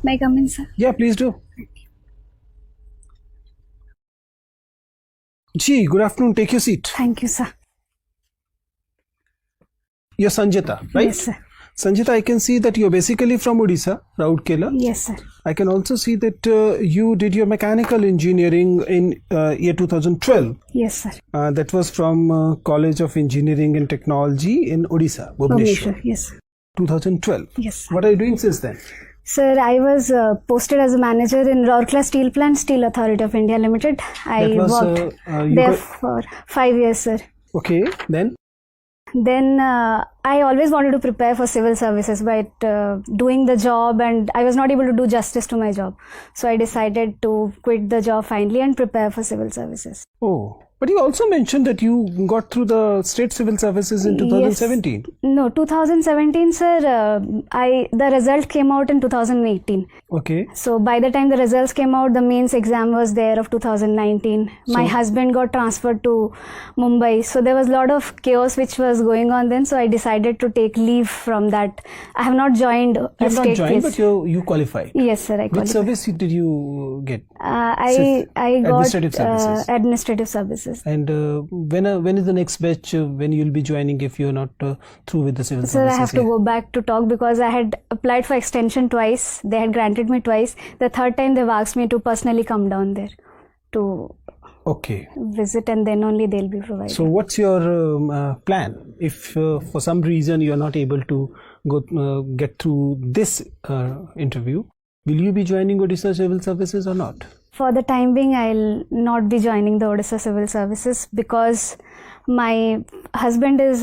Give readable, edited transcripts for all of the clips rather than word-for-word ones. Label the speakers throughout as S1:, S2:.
S1: May I come in, sir?
S2: Yeah, please do. Ji, good afternoon. Take your seat.
S1: Thank you, sir.
S2: You're Sanjita, right?
S1: Yes, sir.
S2: Sanjita, I can see that you're basically from Odisha, Rourkela.
S1: Yes, sir.
S2: I can also see that you did your mechanical engineering in year 2012.
S1: Yes, sir.
S2: That was from College of Engineering and Technology in Odisha, Bhubaneswar.
S1: Yes.
S2: 2012.
S1: Yes, sir.
S2: What are you doing since then?
S1: Sir, I was posted as a manager in Rourkela Steel Plant, Steel Authority of India Limited. I worked there for 5 years, sir.
S2: Okay, then?
S1: Then I always wanted to prepare for civil services, but doing the job, and I was not able to do justice to my job. So I decided to quit the job finally and prepare for civil services.
S2: Oh, but you also mentioned that you got through the state civil services in 2017.
S1: Yes. No, 2017, sir. The result came out in 2018.
S2: Okay.
S1: So by the time the results came out, the mains exam was there of 2019. My husband got transferred to Mumbai. So there was a lot of chaos which was going on then. So I decided to take leave from that. I have not joined a
S2: You have
S1: state
S2: not joined,
S1: case.
S2: but you qualified.
S1: Yes, sir. I
S2: Which
S1: qualified.
S2: service did you get?
S1: I got
S2: Administrative services.
S1: Administrative services.
S2: And when is the next batch when you'll be joining if you're not through with the civil
S1: Sir,
S2: services?
S1: I have to go back to talk because I had applied for extension twice. They had granted me twice. The third time they've asked me to personally come down there to visit, and then only they'll be provided.
S2: So what's your plan if for some reason you're not able to get through this interview? Will you be joining Odisha Civil Services or not?
S1: For the time being, I'll not be joining the Odisha Civil Services because my husband is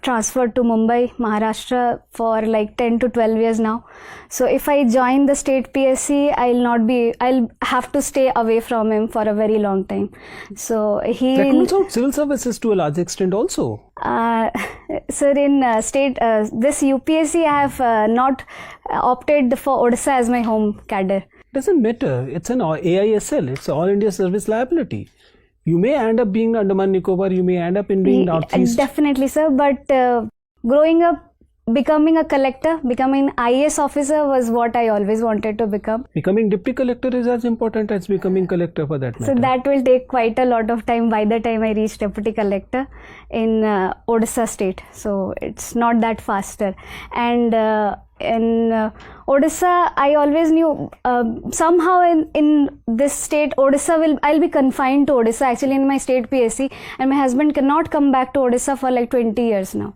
S1: transferred to Mumbai, Maharashtra for like 10 to 12 years now. So if I join the state PSC, I'll have to stay away from him for a very long time. So
S2: That rules out civil services to a large extent also.
S1: Sir, in this UPSC, I have not opted for Odisha as my home cadre.
S2: Doesn't matter. It's an AISL. It's All India Service Liability. You may end up being Andaman Nicobar. You may end up in being Northeast.
S1: Definitely, sir. But growing up, becoming a collector, becoming an IAS officer was what I always wanted to become.
S2: Becoming deputy collector is as important as becoming collector for that matter.
S1: So that will take quite a lot of time by the time I reach deputy collector in Odisha state. So it's not that faster. And in Odisha, I always knew somehow in this state, I'll be confined to Odisha actually in my state PSC, and my husband cannot come back to Odisha for like 20 years now.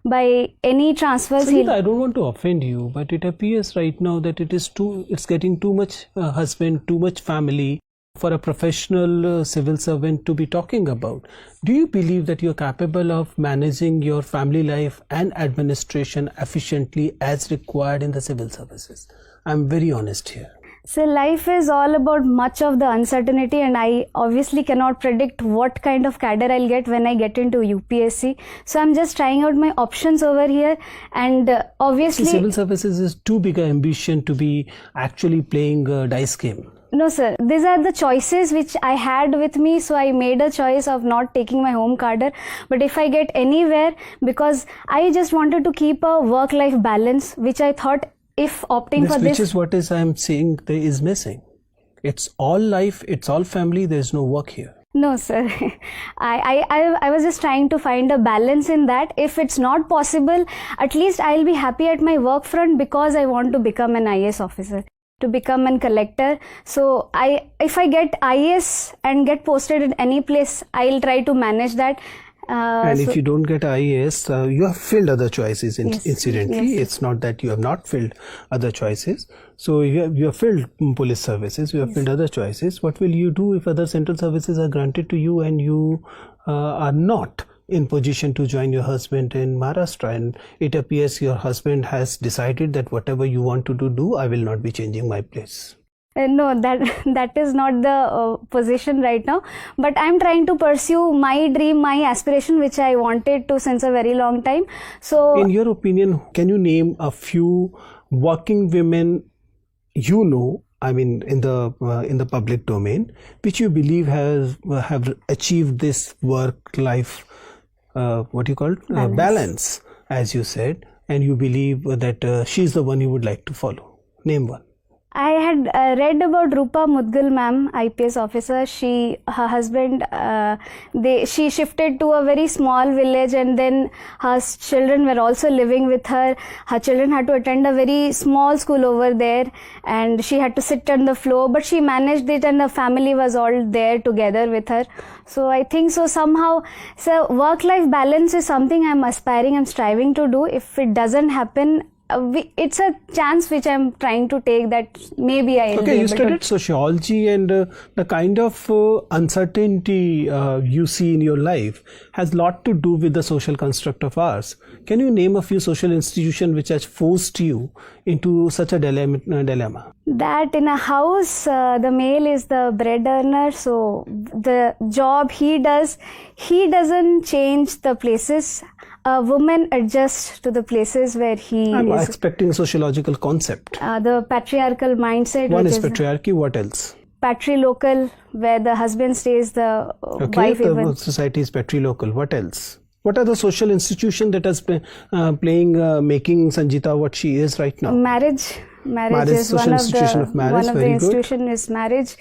S1: By any transfers,
S2: Sanjita, I don't want to offend you, but it appears right now that it's getting too much husband, too much family for a professional civil servant to be talking about. Do you believe that you're capable of managing your family life and administration efficiently as required in the civil services? I'm very honest here.
S1: So life is all about much of the uncertainty, and I obviously cannot predict what kind of cadre I'll get when I get into UPSC. So I'm just trying out my options over here, and obviously
S2: civil services is too big an ambition to be actually playing a dice game.
S1: No, sir. These are the choices which I had with me. So I made a choice of not taking my home cadre. But if I get anywhere, because I just wanted to keep a work-life balance, which I thought if opting for this...
S2: Which is what I'm saying there is missing. It's all life, it's all family, there's no work here.
S1: No, sir. I was just trying to find a balance in that. If it's not possible, at least I'll be happy at my work front because I want to become an IAS officer, to become a collector. So if I get IAS and get posted in any place, I'll try to manage that.
S2: And if you don't get IAS, you have filled other choices incidentally.
S1: Yes.
S2: It's not that you have not filled other choices. So you have filled police services, you have filled other choices. What will you do if other central services are granted to you and you are not in position to join your husband in Maharashtra? And it appears your husband has decided that whatever you want to do, I will not be changing my place.
S1: No, that is not the position right now. But I'm trying to pursue my dream, my aspiration, which I wanted to since a very long time. So,
S2: in your opinion, can you name a few working women you know, I mean, in the public domain, which you believe have achieved this work-life balance, as you said, and you believe that she's the one you would like to follow? Name one.
S1: I had read about Rupa Mudgal ma'am, IPS officer. Her husband, she shifted to a very small village, and then her children were also living with her. Her children had to attend a very small school over there, and she had to sit on the floor, but she managed it, and the family was all there together with her. So I think so somehow, so work-life balance is something I'm aspiring, I'm striving to do. If it doesn't happen, it's a chance which I'm trying to take, that maybe I'll be
S2: you
S1: able
S2: studied
S1: to.
S2: sociology, and the kind of uncertainty you see in your life has a lot to do with the social construct of ours. Can you name a few social institutions which has forced you into such a dilemma?
S1: That in a house, the male is the bread earner, so the job he does, he doesn't change the places. A woman adjusts to the places where he
S2: I'm
S1: is.
S2: expecting sociological concept.
S1: The patriarchal mindset.
S2: One
S1: which
S2: is patriarchy, what else?
S1: Patrilocal, where the husband stays, the
S2: Okay,
S1: wife
S2: the
S1: even.
S2: society is patrilocal. What else? What are the social institutions that has been making Sanjita what she is right now?
S1: Marriage is
S2: social institution of marriage.
S1: One of the
S2: Very good.
S1: institution is marriage.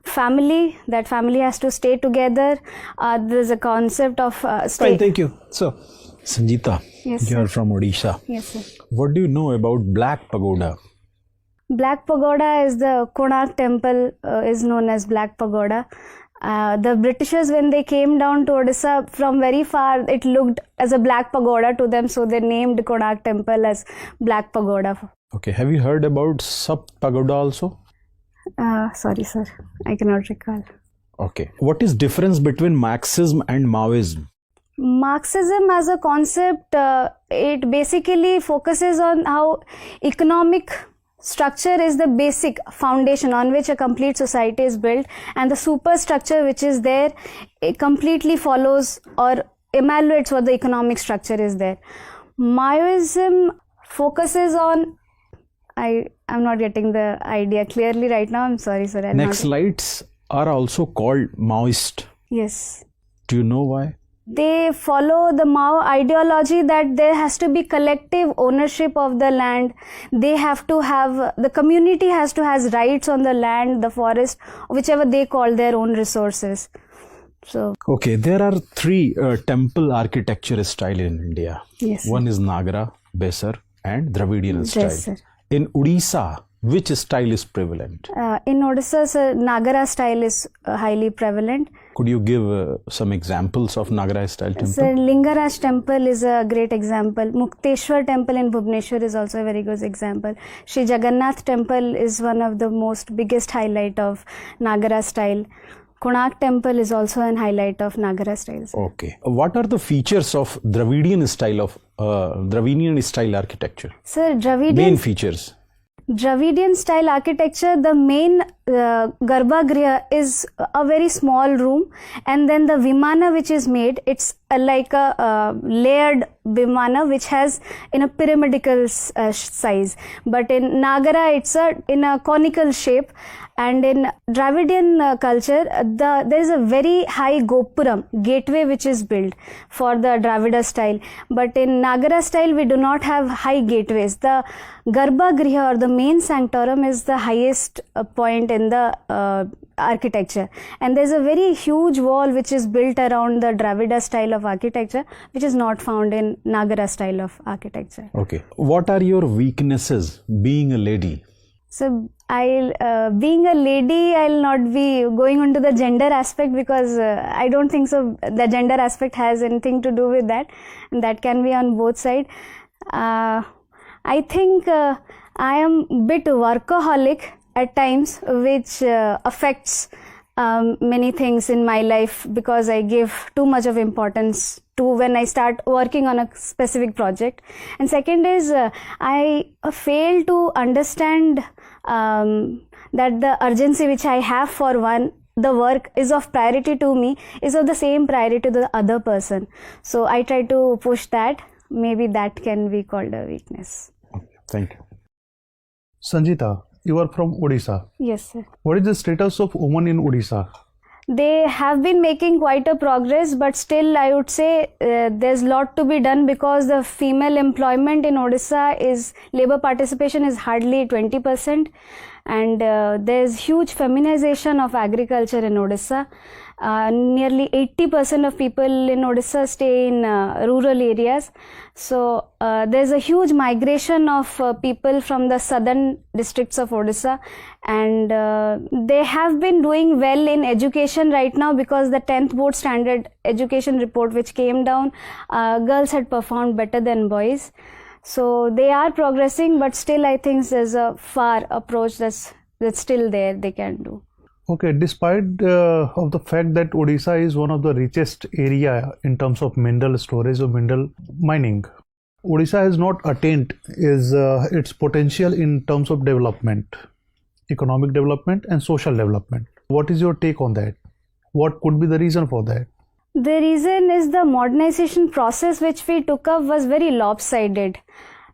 S1: Family, that family has to stay together. There's a concept of
S2: Fine, thank you. So,
S3: Sanjita,
S1: Yes,
S3: you are
S1: sir.
S3: from Odisha.
S1: Yes, sir.
S3: What do you know about Black Pagoda?
S1: Black Pagoda is the Konark temple, is known as Black Pagoda. The Britishers, when they came down to Odisha from very far, it looked as a black pagoda to them, so they named Konark temple as Black Pagoda.
S3: Okay, have you heard about Sub Pagoda also?
S1: Sorry, sir, I cannot recall.
S3: Okay. What is difference between Marxism and Maoism?
S1: Marxism as a concept, it basically focuses on how economic structure is the basic foundation on which a complete society is built, and the superstructure which is there, it completely follows or evaluates what the economic structure is there. Maoism focuses on, I'm not getting the idea clearly right now. I'm sorry, sir.
S3: Naxalites are also called Maoist.
S1: Yes.
S3: Do you know why?
S1: They follow the Mao ideology that there has to be collective ownership of the land. They have to have, the community has to have rights on the land, the forest, whichever they call their own resources. So,
S3: Okay, there are three temple architecture style in India.
S1: yes, sir.
S3: One is Nagara, Besar and Dravidian style.
S1: Yes, sir.
S3: In Odisha, which style is prevalent?
S1: In Odisha, sir, Nagara style is highly prevalent.
S3: Could you give some examples of Nagara style temple?
S1: Sir, Lingaraj temple is a great example. Mukteshwar temple in Bhubaneswar is also a very good example. Shri Jagannath temple is one of the most biggest highlight of Nagara style. Konark temple is also an highlight of Nagara style. Sir.
S3: Okay. What are the features of Dravidian style architecture?
S1: Sir,
S3: Main features.
S1: Dravidian style architecture, the main Garbhagriha is a very small room, and then the Vimana which is made, it's like a layered Vimana which has in a pyramidical size. But in Nagara, it's in a conical shape. And in Dravidian culture, there is a very high Gopuram, gateway which is built for the Dravida style. But in Nagara style, we do not have high gateways. The Garbhagriha or the main sanctorum is the highest point in the architecture. And there's a very huge wall which is built around the Dravida style of architecture, which is not found in Nagara style of architecture.
S3: Okay. What are your weaknesses being a lady?
S1: So, being a lady, I'll not be going on to the gender aspect, because I don't think so the gender aspect has anything to do with that, and that can be on both sides. I think I am a bit workaholic at times, which affects many things in my life, because I give too much of importance to when I start working on a specific project. And second is I fail to understand that the urgency which I have for the work is of priority to me, is of the same priority to the other person. So I try to push that. Maybe that can be called a weakness.
S3: Thank you.
S4: Sanjita, you are from Odisha.
S1: Yes, sir.
S4: What is the status of women in Odisha?
S1: They have been making quite a progress, but still I would say there's a lot to be done, because the female employment in Odisha labor participation is hardly 20%, and there's huge feminization of agriculture in Odisha. Nearly 80% of people in Odisha stay in rural areas. So there's a huge migration of people from the southern districts of Odisha, and they have been doing well in education right now, because the 10th board standard education report which came down, girls had performed better than boys. So they are progressing, but still I think there's a far approach that's still there they can do.
S4: Okay, despite of the fact that Odisha is one of the richest area in terms of mineral storage or mineral mining, Odisha has not attained its potential in terms of development, economic development and social development. What is your take on that? What could be the reason for that?
S1: The reason is the modernization process which we took up was very lopsided.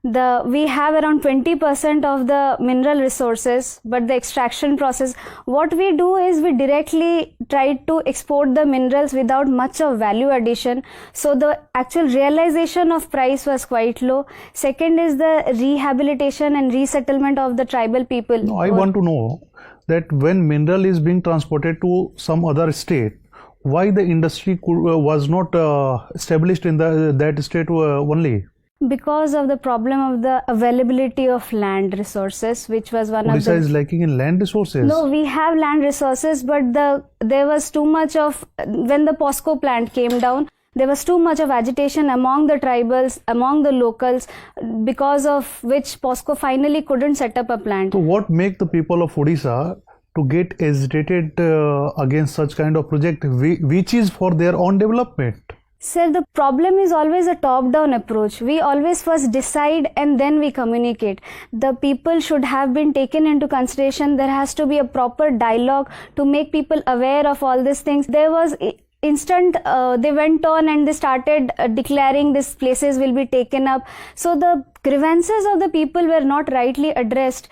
S1: We have around 20% of the mineral resources, but the extraction process, what we do is we directly try to export the minerals without much of value addition. So the actual realization of price was quite low. Second is the rehabilitation and resettlement of the tribal people.
S4: No, I want to know that when mineral is being transported to some other state, why the industry was not established in that state only?
S1: Because of the problem of the availability of land resources, which was one
S4: Odisha
S1: of the...
S4: is lacking in land resources.
S1: No, we have land resources, but there was too much of... When the POSCO plant came down, there was too much of agitation among the tribals, among the locals, because of which POSCO finally couldn't set up a plant.
S4: So what make the people of Odisha to get agitated against such kind of project, which is for their own development?
S1: Sir, the problem is always a top-down approach. We always first decide and then we communicate. The people should have been taken into consideration. There has to be a proper dialogue to make people aware of all these things. There was instant, they went on and they started declaring these places will be taken up. So the grievances of the people were not rightly addressed,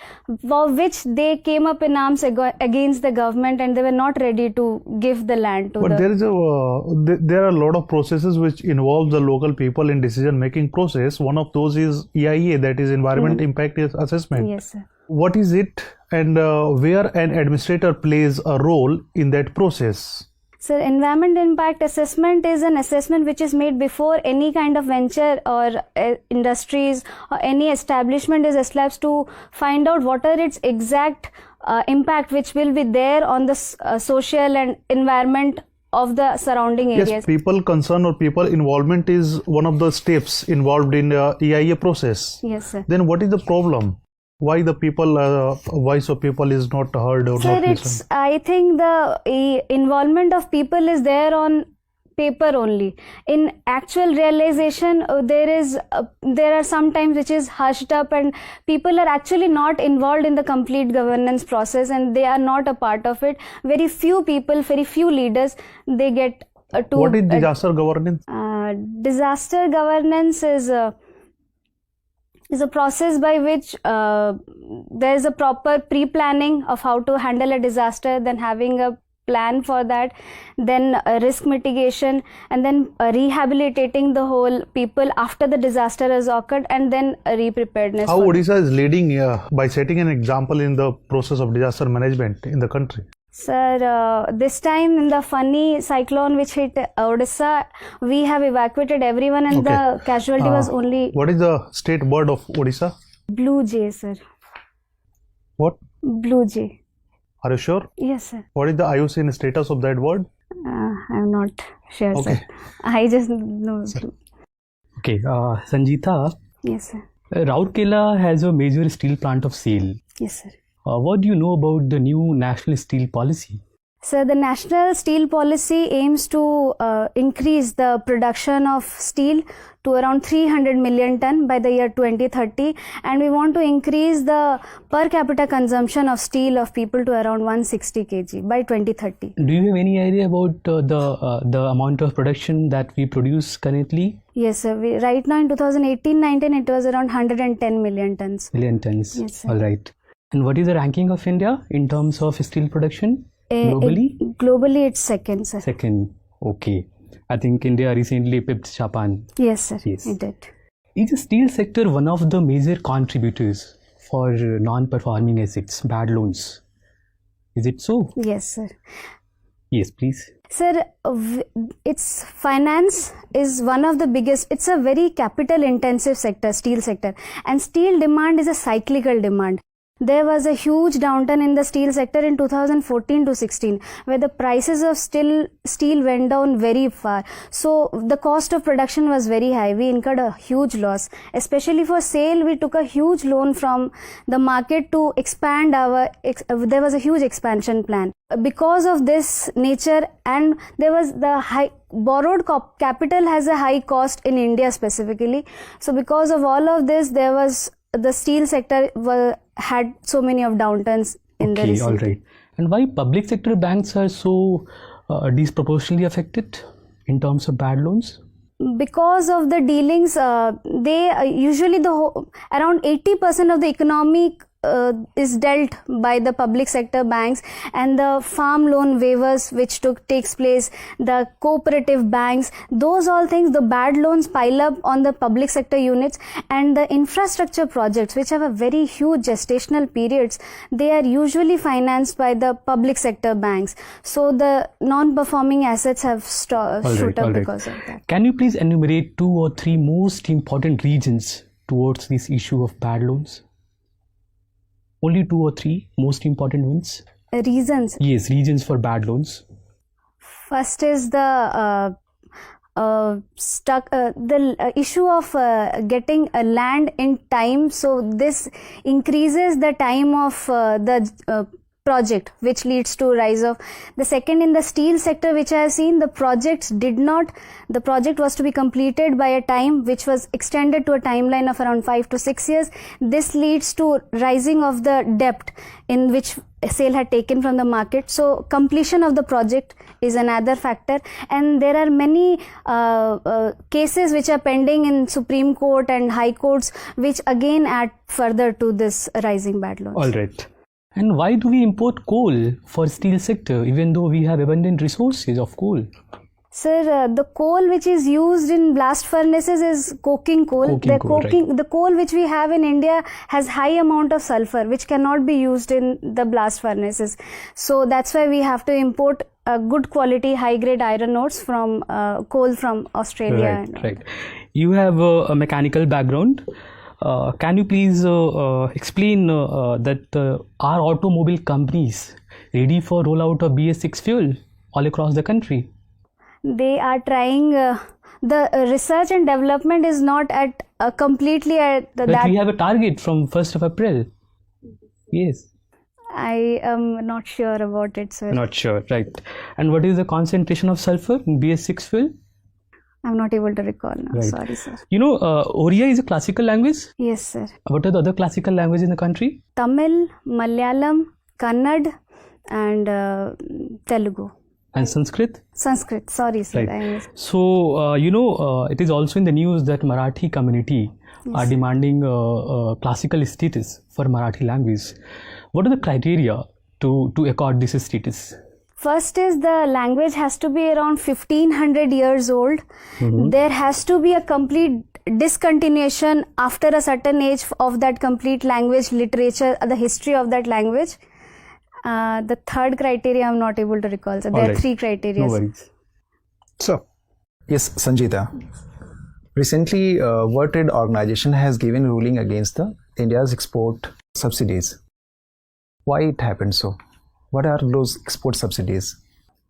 S1: for which they came up in arms against the government, and they were not ready to give the land to
S4: But there are a lot of processes which involve the local people in decision making process. One of those is EIA, that is Environment Impact Assessment.
S1: Yes, sir.
S4: What is it, and where an administrator plays a role in that process?
S1: So environment impact assessment is an assessment which is made before any kind of venture or industries or any establishment is established, to find out what are its exact impact which will be there on the social and environment of the surrounding areas.
S4: Yes, people concern or people involvement is one of the steps involved in EIA process.
S1: Yes, sir.
S4: Then what is the problem? Why the people, voice of people is not heard or
S1: Sir,
S4: not listened?
S1: I think the involvement of people is there on paper only. In actual realization, there are some times which is hushed up, and people are actually not involved in the complete governance process, and they are not a part of it. Very few people, very few leaders, they get to...
S4: What is disaster governance?
S1: Disaster governance is a process by which there is a proper pre-planning of how to handle a disaster, then having a plan for that, then risk mitigation, and then rehabilitating the whole people after the disaster has occurred, and then re-preparedness.
S4: How Odisha is leading by setting an example in the process of disaster management in the country?
S1: Sir, this time in the Fani cyclone which hit Odisha, we have evacuated everyone, and the casualty was only...
S4: What is the state bird of Odisha?
S1: Blue jay, sir.
S4: What?
S1: Blue jay.
S4: Are you sure?
S1: Yes, sir.
S4: What is the IUCN status of that bird?
S1: I'm not sure, sir. I just know.
S5: Okay, Sanjita.
S1: Yes, sir.
S5: Rourkela has a major steel plant of SAIL.
S1: Yes, sir.
S5: What do you know about the new national steel policy?
S1: So the national steel policy aims to increase the production of steel to around 300 million ton by the year 2030, and we want to increase the per capita consumption of steel of people to around 160 kg by 2030.
S5: Do you have any idea about the amount of production that we produce currently?
S1: Yes, sir. Right now in 2018-19 it was around 110 million tons.
S5: Million tons.
S1: Yes, sir.
S5: All right. And what is the ranking of India in terms of steel production? Globally?
S1: Globally, it's second, sir.
S5: Second. Okay. I think India recently pipped Japan.
S1: Yes, sir.
S5: Yes.
S1: It did.
S5: Is the steel sector one of the major contributors for non-performing assets, bad loans? Is it so?
S1: Yes, sir.
S5: Yes, please.
S1: Sir, its finance is one of the biggest. It's a very capital intensive sector, steel sector, and steel demand is a cyclical demand. There was a huge downturn in the steel sector in 2014 to 16, where the prices of steel went down very far. So the cost of production was very high. We incurred a huge loss. Especially for SAIL, we took a huge loan from the market to expand there was a huge expansion plan. Because of this nature, and there was the high borrowed capital has a high cost in India specifically. So because of all of this, there was the steel sector had so many of downturns in the recent.
S5: All right. And why public sector banks are so disproportionately affected in terms of bad loans?
S1: Because of the dealings, they usually around 80% of the economic is dealt by the public sector banks, and the farm loan waivers which takes place, the cooperative banks, those all things, the bad loans pile up on the public sector units, and the infrastructure projects which have a very huge gestational periods, they are usually financed by the public sector banks. So the non-performing assets have shoot up because of that.
S5: Can you please enumerate 2 or 3 most important reasons towards this issue of bad loans? Only 2 or 3 most important ones?
S1: Reasons?
S5: Yes, reasons for bad loans.
S1: First is the issue of getting a land in time. So this increases the time of the project, which leads to rise of the second. In the steel sector, which I have seen, the project was to be completed by a time which was extended to a timeline of around 5 to 6 years. This leads to rising of the debt in which SAIL had taken from the market. So completion of the project is another factor, and there are many cases which are pending in Supreme Court and High Courts, which again add further to this rising bad loans.
S5: All right. And why do we import coal for steel sector even though we have abundant resources of coal?
S1: Sir, the coal which is used in blast furnaces is coking coal. The coal which we have in India has high amount of sulfur, which cannot be used in the blast furnaces. So that's why we have to import good quality high grade iron ores from coal from Australia.
S5: Right. You have a mechanical background. Can you please explain that are automobile companies ready for rollout of BS6 fuel all across the country?
S1: They are trying. The research and development is not at completely at
S5: But we have a target from 1st of April. Yes.
S1: I am not sure about it, sir.
S5: Not sure, right. And what is the concentration of sulfur in BS6 fuel?
S1: I'm not able to recall now.
S5: Right.
S1: Sorry, sir.
S5: You know, Oriya is a classical language?
S1: Yes, sir.
S5: What are the other classical languages in the country?
S1: Tamil, Malayalam, Kannada, and Telugu.
S5: And Sanskrit?
S1: Sanskrit, sorry, sir.
S5: Right. So, it is also in the news that Marathi community are demanding classical status for Marathi language. What are the criteria to accord this status?
S1: First is the language has to be around 1500 years old. Mm-hmm. There has to be a complete discontinuation after a certain age of that complete language, literature, the history of that language. The third criteria I'm not able to recall. So there are 3 criteria.
S5: No worries.
S6: So, yes, Sanjita. Recently, World Trade Organization has given ruling against the India's export subsidies. Why it happened so? What are those export subsidies?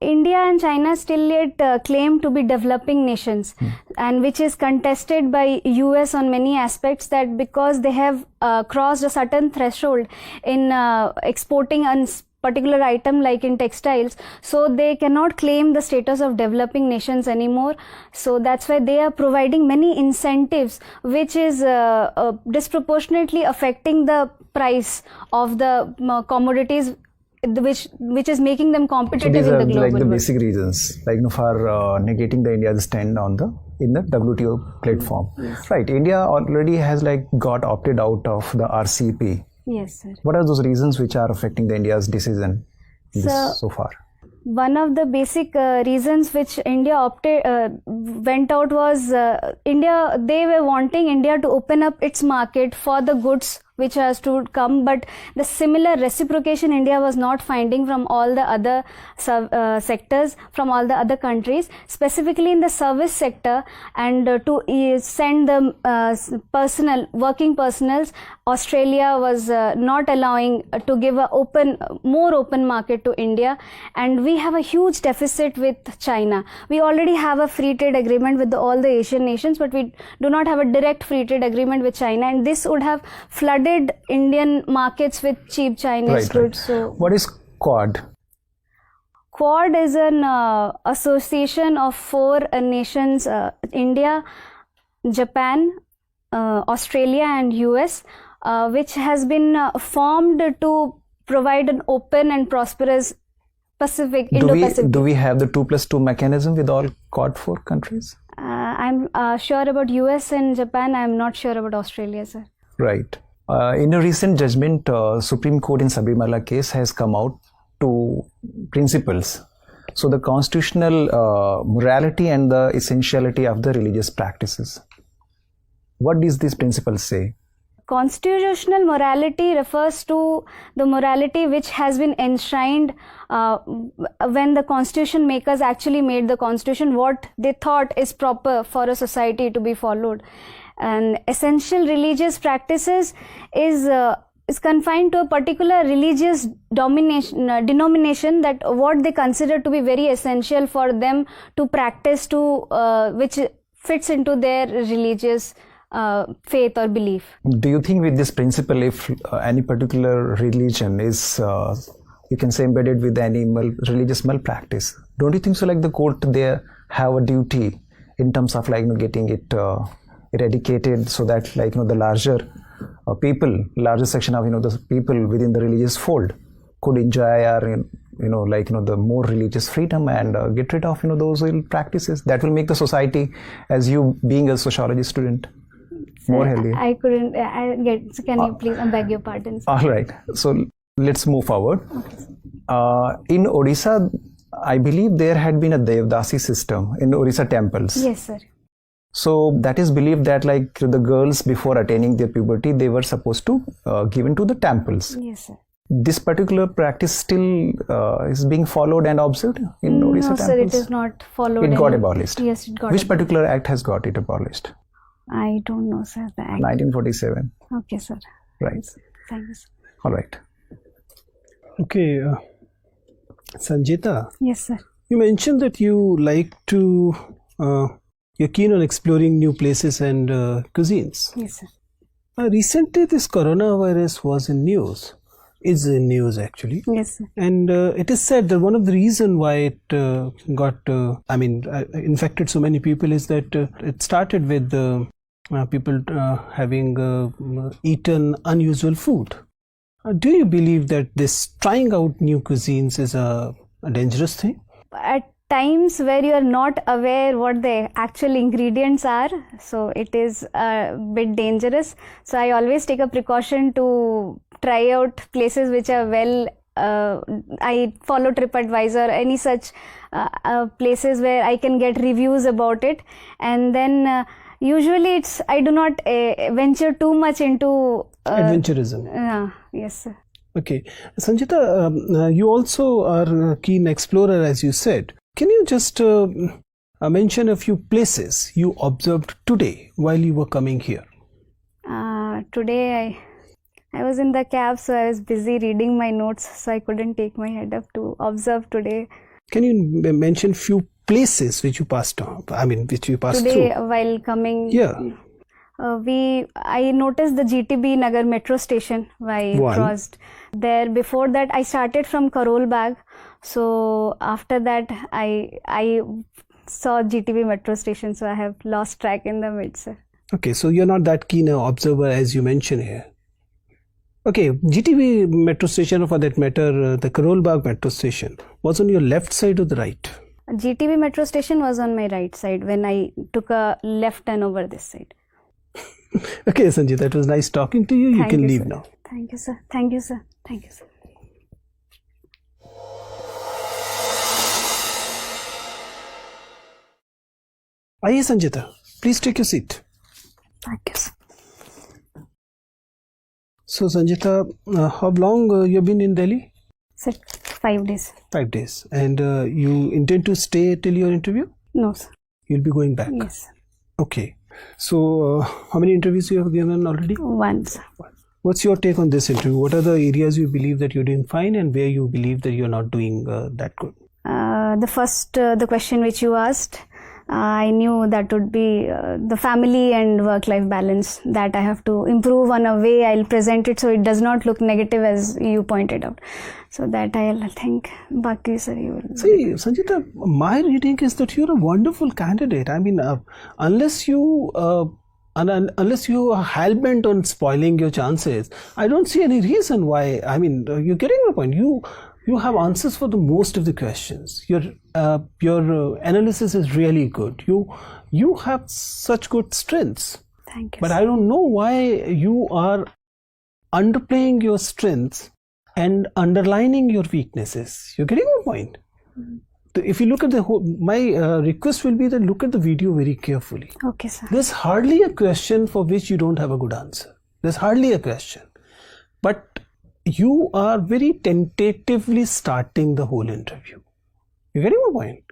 S1: India and China still yet claim to be developing nations, and which is contested by US on many aspects, that because they have crossed a certain threshold in exporting a particular item like in textiles, so they cannot claim the status of developing nations anymore. So that's why they are providing many incentives which is disproportionately affecting the price of the commodities, which is making them competitive in the global
S6: like the
S1: world.
S6: basic reasons, like for negating the India's stand on in the WTO platform.
S1: Yes.
S6: Right. India already has got opted out of the RCEP.
S1: Yes, sir.
S6: What are those reasons which are affecting the India's decision? this so far?
S1: One of the basic reasons which India went out was they were wanting India to open up its market for the goods which has to come, but the similar reciprocation India was not finding from all the other sectors, from all the other countries, specifically in the service sector, and to send the working personals. Australia was not allowing to give a more open market to India, and we have a huge deficit with China. We already have a free trade agreement with all the Asian nations, but we do not have a direct free trade agreement with China, and this would have flooded Indian markets with cheap Chinese goods. So,
S6: what is Quad?
S1: Quad is an association of 4 nations: India, Japan, Australia, and US, which has been formed to provide an open and prosperous Indo-Pacific.
S6: Do we have the 2+2 mechanism with all Quad 4 countries?
S1: I'm sure about US and Japan. I'm not sure about Australia, sir.
S6: Right. In a recent judgment, Supreme Court in Sabarimala case has come out to principles. So the constitutional morality and the essentiality of the religious practices. What does these principles say?
S1: Constitutional morality refers to the morality which has been enshrined when the constitution makers actually made the constitution, what they thought is proper for a society to be followed. And essential religious practices is confined to a particular religious denomination, that what they consider to be very essential for them to practice, which fits into their religious faith or belief.
S6: Do you think with this principle, if any particular religion is, you can say, embedded with any religious malpractice, don't you think so, like the court there have a duty in terms of getting it eradicated, so that the larger section of the people within the religious fold could enjoy our the more religious freedom and get rid of those ill practices that will make the society, as you being a sociology student, more healthy?
S1: I couldn't get. Can you please? I beg your pardon, sir.
S6: All right. So let's move forward. In Odisha, I believe there had been a Devdasi system in Odisha temples.
S1: Yes, sir.
S6: So that is believed that the girls before attaining their puberty, they were supposed to given to the temples.
S1: Yes, sir.
S6: This particular practice still is being followed and observed in Odisha temples?
S1: No, sir, it is not followed.
S6: It got abolished?
S1: Yes, it got
S6: Which
S1: abolished.
S6: particular act has got it abolished?
S1: I don't know, sir. The act.
S6: 1947.
S1: Okay, sir.
S6: Right.
S1: Thank you, sir.
S6: All right.
S2: Okay, Sanjita.
S1: Yes, sir.
S2: You mentioned that you like to, you're keen on exploring new places and cuisines.
S1: Yes, sir.
S2: Recently, this coronavirus was in news. Is in news actually.
S1: Yes, sir.
S2: And it is said that one of the reasons why it infected so many people is that it started with people having eaten unusual food. Do you believe that this trying out new cuisines is a dangerous thing?
S1: At times where you are not aware what the actual ingredients are, so it is a bit dangerous. So I always take a precaution to try out places which are I follow TripAdvisor, any such places where I can get reviews about it, and then usually I do not venture too much into
S2: adventurism.
S1: Yes, sir.
S2: Okay, Sanjita, you also are a keen explorer, as you said. Can you just mention a few places you observed today while you were coming here?
S1: Today I was in the cab, so I was busy reading my notes, so I couldn't take my head up to observe today.
S2: Can you mention few places which you passed on? Which you passed
S1: today
S2: through?
S1: While coming.
S2: Yeah.
S1: I noticed the GTB Nagar metro station while I crossed there. Before that, I started from Karol Bagh. So after that, I saw GTB metro station. So I have lost track in the mid, sir.
S2: Okay, so you're not that keen an observer as you mentioned here. Okay, GTB metro station, or for that matter, the Karol Bagh metro station was on your left side or the right?
S1: GTB metro station was on my right side when I took a left turn over this side.
S2: Okay, Sanjay, that was nice talking to you. You can leave
S1: sir.
S2: now.
S1: Thank you, sir. Thank you, sir. Thank you, sir.
S2: आइए Sanjita, please take your seat.
S1: Thank you, sir.
S2: So Sanjita, how long you have been in Delhi?
S1: Sir, 5 days.
S2: 5 days. And you intend to stay till your interview?
S1: No, sir.
S2: You'll be going back?
S1: Yes, sir.
S2: Okay. So how many interviews you have given already?
S1: Once.
S2: What's your take on this interview? What are the areas you believe that you're doing fine and where you believe that you're not doing that good?
S1: The question which you asked, I knew that would be the family and work-life balance that I have to improve on a way I'll present it so it does not look negative as you pointed out. So that I'll think. Baki sir, you will.
S2: See, Sanjita, my reading is that you're a wonderful candidate. I mean, unless you are hell-bent on spoiling your chances, I don't see any reason why. I mean, you're getting my point. You have answers for the most of the questions. Your analysis is really good. You have such good strengths.
S1: Thank you.
S2: But I don't know why you are underplaying your strengths and underlining your weaknesses. You're getting my point. If you look at the whole, my request will be that look at the video very carefully.
S1: Okay, sir.
S2: There's hardly a question for which you don't have a good answer. There's hardly a question. But you are very tentatively starting the whole interview. You're getting my point?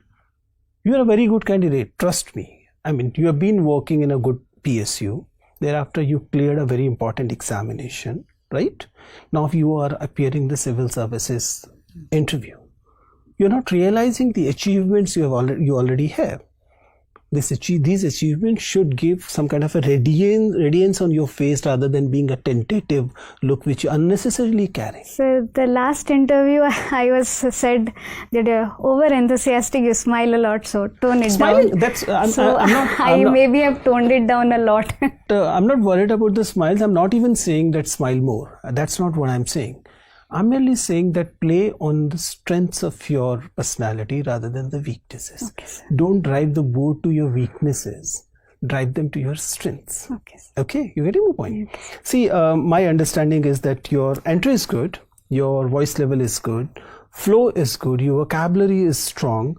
S2: You are a very good candidate, trust me. I mean, you have been working in a good PSU. Thereafter, you cleared a very important examination, right? Now you are appearing the civil services interview. You're not realizing the achievements you already have. These achievements should give some kind of a radiance on your face rather than being a tentative look which you unnecessarily carry.
S1: So the last interview I was said that you're over enthusiastic, you smile a lot, so tone it
S2: Smiling,
S1: down.
S2: that's
S1: I maybe have toned it down a lot.
S2: I'm not worried about the smiles. I'm not even saying that smile more. That's not what I'm saying. I'm merely saying that play on the strengths of your personality rather than the weaknesses.
S1: Okay, sir.
S2: Don't drive the boat to your weaknesses. Drive them to your strengths.
S1: Okay, sir.
S2: Okay, you getting my point? Okay. See, my understanding is that your entry is good, your voice level is good, flow is good, your vocabulary is strong,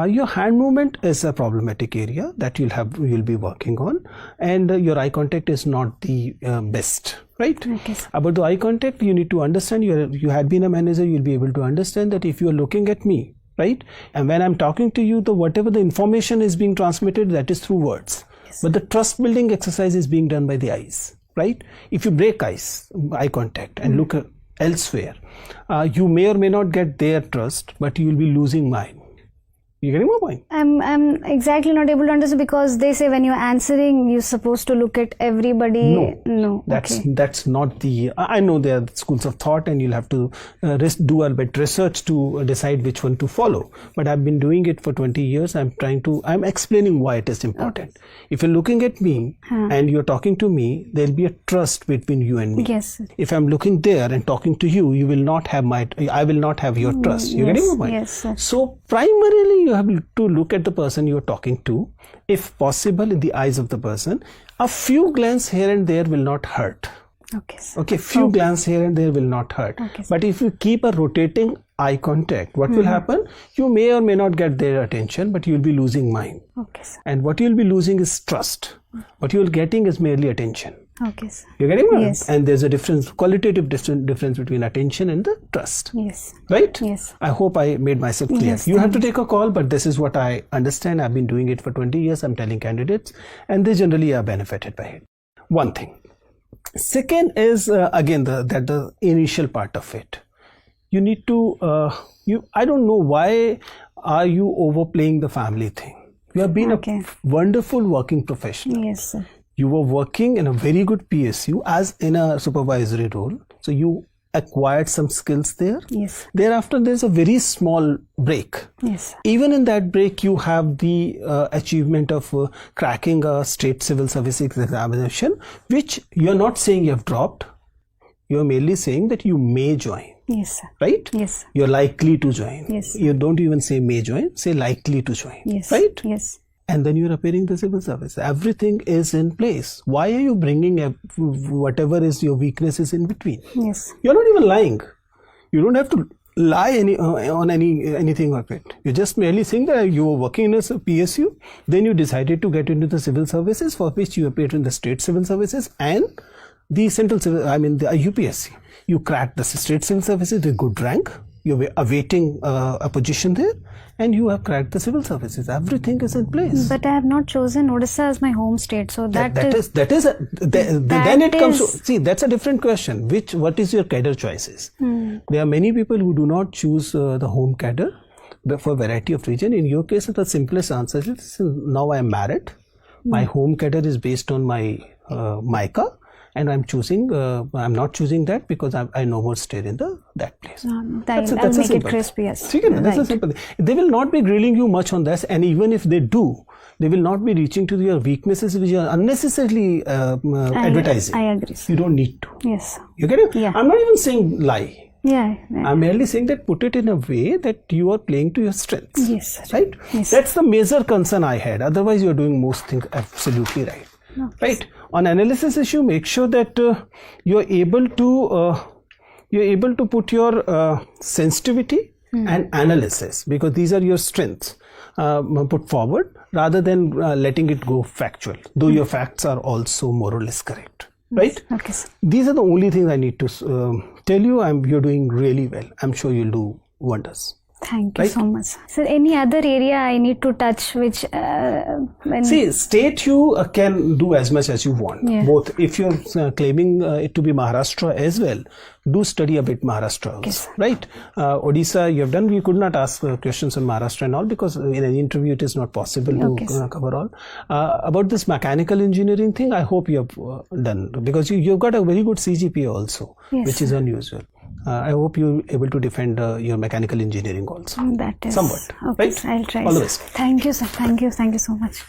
S2: your hand movement is a problematic area that you'll be working on, and your eye contact is not the best. Right?
S1: Okay,
S2: About the eye contact, you need to understand, you had been a manager, you'll be able to understand that if you are looking at me, right? And when I'm talking to you, whatever the information is being transmitted, that is through words. Yes. But the trust building exercise is being done by the eyes, right? If you break eye contact and look elsewhere, you may or may not get their trust, but you will be losing mine. You getting my point?
S1: I'm exactly not able to understand because they say when you're answering, you're supposed to look at everybody. No.
S2: That's not the. I know there are schools of thought, and you'll have to do a bit research to decide which one to follow. But I've been doing it for 20 years. I'm explaining why it is important. Okay. If you're looking at me and you're talking to me, there'll be a trust between you and me.
S1: Yes, sir.
S2: If I'm looking there and talking to you, I will not have your trust. You're getting my point?
S1: Yes, sir.
S2: So primarily, you have to look at the person you're talking to, if possible in the eyes of the person. A few glances here and there will not hurt.
S1: Okay, sir.
S2: Okay, few glances here and there will not hurt.
S1: Okay,
S2: but if you keep a rotating eye contact, what will happen? You may or may not get their attention, but you'll be losing mine.
S1: Okay, sir.
S2: And what you'll be losing is trust. What you're getting is merely attention.
S1: Okay, sir.
S2: You're getting me?
S1: Yes.
S2: And there's a qualitative difference between attention and the trust.
S1: Yes.
S2: Right?
S1: Yes.
S2: I hope I made myself clear.
S1: Yes,
S2: you have to take a call, but this is what I understand. I've been doing it for 20 years. I'm telling candidates, and they generally are benefited by it. One thing. Second is, again, the initial part of it. You need to, I don't know why are you overplaying the family thing. You have been a wonderful working professional.
S1: Yes, sir.
S2: You were working in a very good PSU as in a supervisory role. So you acquired some skills there.
S1: Yes.
S2: Thereafter, there's a very small break.
S1: Yes.
S2: Even in that break, you have the achievement of cracking a state civil service examination, which you're not saying you have dropped. You're merely saying that you may join.
S1: Yes, sir.
S2: Right?
S1: Yes.
S2: You're likely to join.
S1: Yes.
S2: You don't even say may join, say likely to join.
S1: Yes.
S2: Right?
S1: Yes.
S2: And then you're appearing the civil service. Everything is in place. Why are you bringing whatever is your weaknesses in between?
S1: Yes.
S2: You're not even lying. You don't have to lie on anything of it. You're just merely saying that you were working in a PSU, then you decided to get into the civil services, for which you appeared in the state civil services and the central civil, the UPSC. You cracked the state civil services with good rank. You were awaiting a position there, and you have cracked the civil services. Everything is in place.
S1: But I have not chosen Odisha as my home state, so then
S2: it comes to, see, that's a different question. What is your cadre choices? There are many people who do not choose the home cadre for a variety of reasons. In your case, the simplest answer is, now I am married. My home cadre is based on my MICA. And I'm not choosing that because I no more stay in that place.
S1: That's I'll make it crisp, yes.
S2: That's a simple thing. They will not be grilling you much on this, and even if they do, they will not be reaching to your weaknesses which are unnecessarily advertising.
S1: I agree.
S2: You don't need to.
S1: Yes.
S2: You get it?
S1: Yeah.
S2: I'm not even saying lie.
S1: Yeah.
S2: I'm merely saying that put it in a way that you are playing to your strengths.
S1: Yes.
S2: Right?
S1: Yes.
S2: That's the major concern I had. Otherwise, you're doing most things absolutely right.
S1: Okay.
S2: Right. On analysis issue, make sure that you're able to put your sensitivity and analysis, because these are your strengths, put forward rather than letting it go factual, though your facts are also more or less correct. Right?
S1: Okay, sir.
S2: These are the only things I need to tell you. You're doing really well. I'm sure you'll do wonders.
S1: Thank you so much. So, any other area I need to touch which...
S2: See, state you can do as much as you want.
S1: Yeah.
S2: Both. If you're claiming it to be Maharashtra as well, do study a bit Maharashtra also.
S1: Yes. Right?
S2: Odisha, you have done. You could not ask questions on Maharashtra and all, because in an interview it is not possible to cover all. About this mechanical engineering thing, I hope you have done, because you've got a very good CGPA also, which is unusual. I hope you're able to defend your mechanical engineering also.
S1: That is
S2: somewhat.
S1: okay.
S2: Right?
S1: I'll try.
S2: All the best.
S1: Thank you, sir. Thank you so much.